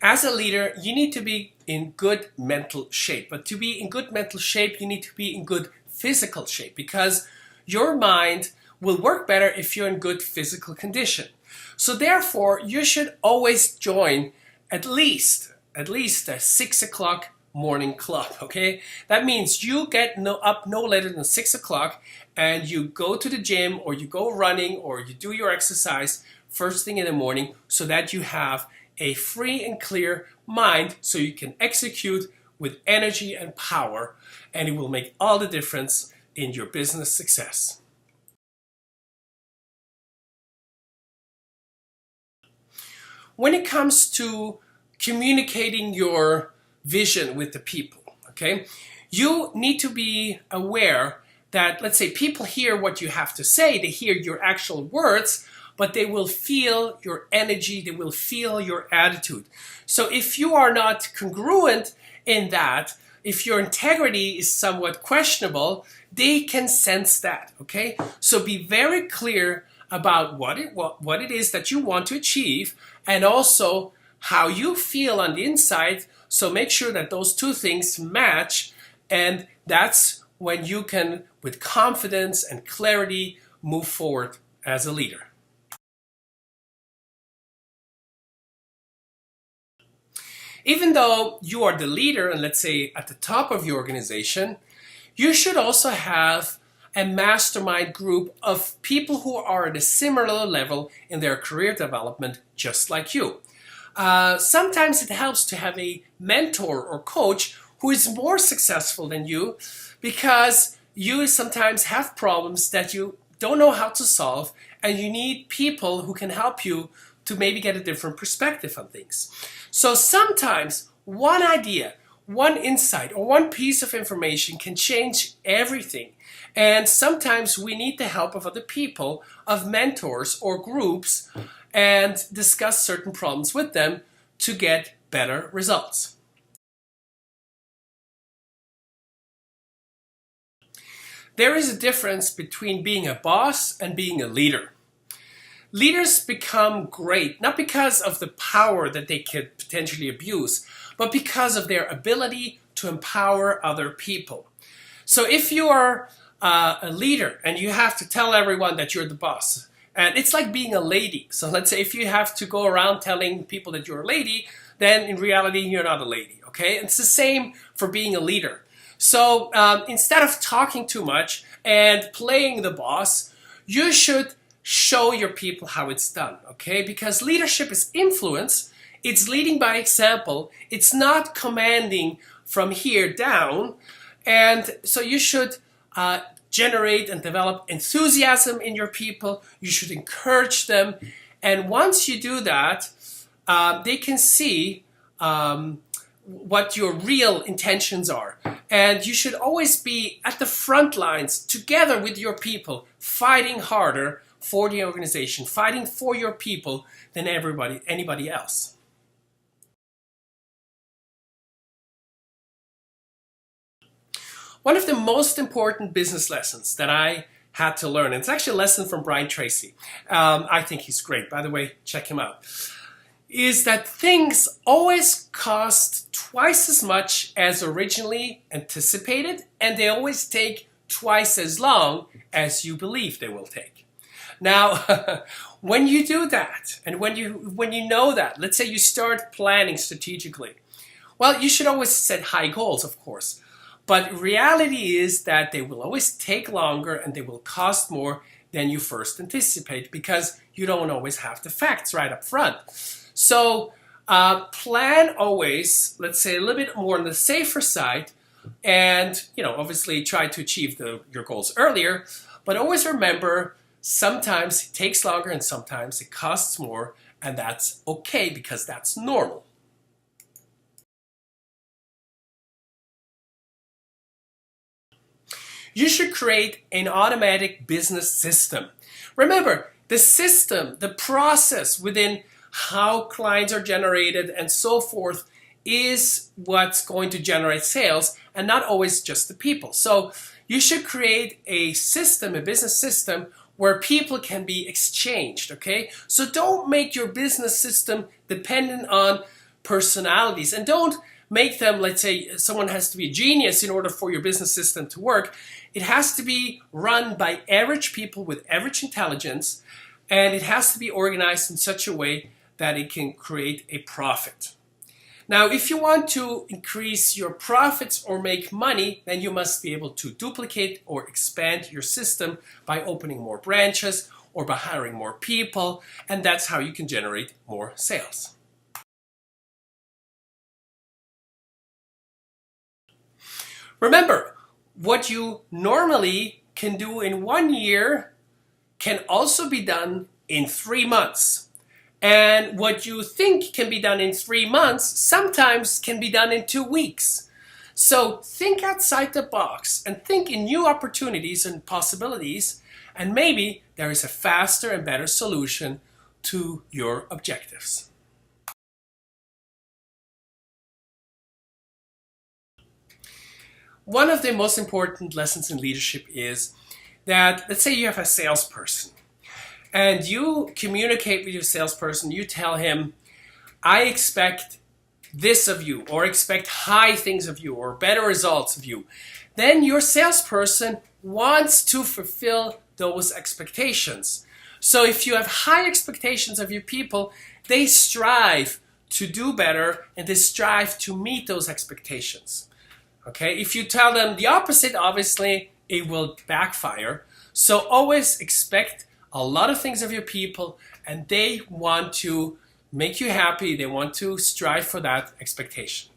As a leader, you need to be in good mental shape. But to be in good mental shape, you need to be in good physical shape, because your mind will work better if you're in good physical condition. So therefore, you should always join at least a 6 o'clock morning club. Okay, that means you get up no later than 6 o'clock, and you go to the gym, or you go running, or you do your exercise first thing in the morning, so that you have a free and clear mind, so you can execute with energy and power, and it will make all the difference in your business success. When it comes to communicating your vision with the people, okay, you need to be aware that, let's say, people hear what you have to say, they hear your actual words, but they will feel your energy, they will feel your attitude. So if you are not congruent in that, if your integrity is somewhat questionable, they can sense that, okay? So be very clear about what it is that you want to achieve, and also how you feel on the inside. So make sure that those two things match, and that's when you can, with confidence and clarity, move forward as a leader. Even though you are the leader, and let's say at the top of your organization, you should also have a mastermind group of people who are at a similar level in their career development, just like you. Sometimes it helps to have a mentor or coach who is more successful than you, because you sometimes have problems that you don't know how to solve, and you need people who can help you to maybe get a different perspective on things. So sometimes one idea, one insight, or one piece of information can change everything. And sometimes we need the help of other people, of mentors or groups, and discuss certain problems with them to get better results. There is a difference between being a boss and being a leader. Leaders become great, not because of the power that they could potentially abuse, but because of their ability to empower other people. So if you are a leader and you have to tell everyone that you're the boss, and it's like being a lady. So let's say if you have to go around telling people that you're a lady, then in reality you're not a lady, okay? It's the same for being a leader. So instead of talking too much and playing the boss, you should show your people how it's done, okay? Because leadership is influence, it's leading by example, it's not commanding from here down, and so you should generate and develop enthusiasm in your people, you should encourage them, and once you do that, they can see what your real intentions are. And you should always be at the front lines together with your people, fighting harder for the organization, fighting for your people than anybody else. One of the most important business lessons that I had to learn, and it's actually a lesson from Brian Tracy, I think he's great, by the way, check him out, is that things always cost twice as much as originally anticipated, and they always take twice as long as you believe they will take. Now, when you do that, and when you know that, let's say you start planning strategically, well, you should always set high goals, of course. But reality is that they will always take longer and they will cost more than you first anticipate, because you don't always have the facts right up front. So plan always, let's say, a little bit more on the safer side, and obviously try to achieve your goals earlier. But always remember, sometimes it takes longer and sometimes it costs more, and that's okay, because that's normal. You should create an automatic business system. Remember, the system, the process within how clients are generated and so forth is what's going to generate sales, and not always just the people. So you should create a system, a business system, where people can be exchanged, okay? So don't make your business system dependent on personalities, and don't make them, let's say someone has to be a genius in order for your business system to work. It has to be run by average people with average intelligence, and it has to be organized in such a way that it can create a profit. Now, if you want to increase your profits or make money, then you must be able to duplicate or expand your system by opening more branches or by hiring more people, and that's how you can generate more sales. Remember, what you normally can do in 1 year can also be done in 3 months. And what you think can be done in 3 months sometimes can be done in 2 weeks. So think outside the box and think in new opportunities and possibilities, and maybe there is a faster and better solution to your objectives. One of the most important lessons in leadership is that, let's say you have a salesperson and you communicate with your salesperson, you tell him, I expect this of you, or expect high things of you, or better results of you. Then your salesperson wants to fulfill those expectations. So if you have high expectations of your people, they strive to do better and they strive to meet those expectations. Okay, if you tell them the opposite, obviously it will backfire. So always expect a lot of things of your people, and they want to make you happy. They want to strive for that expectation.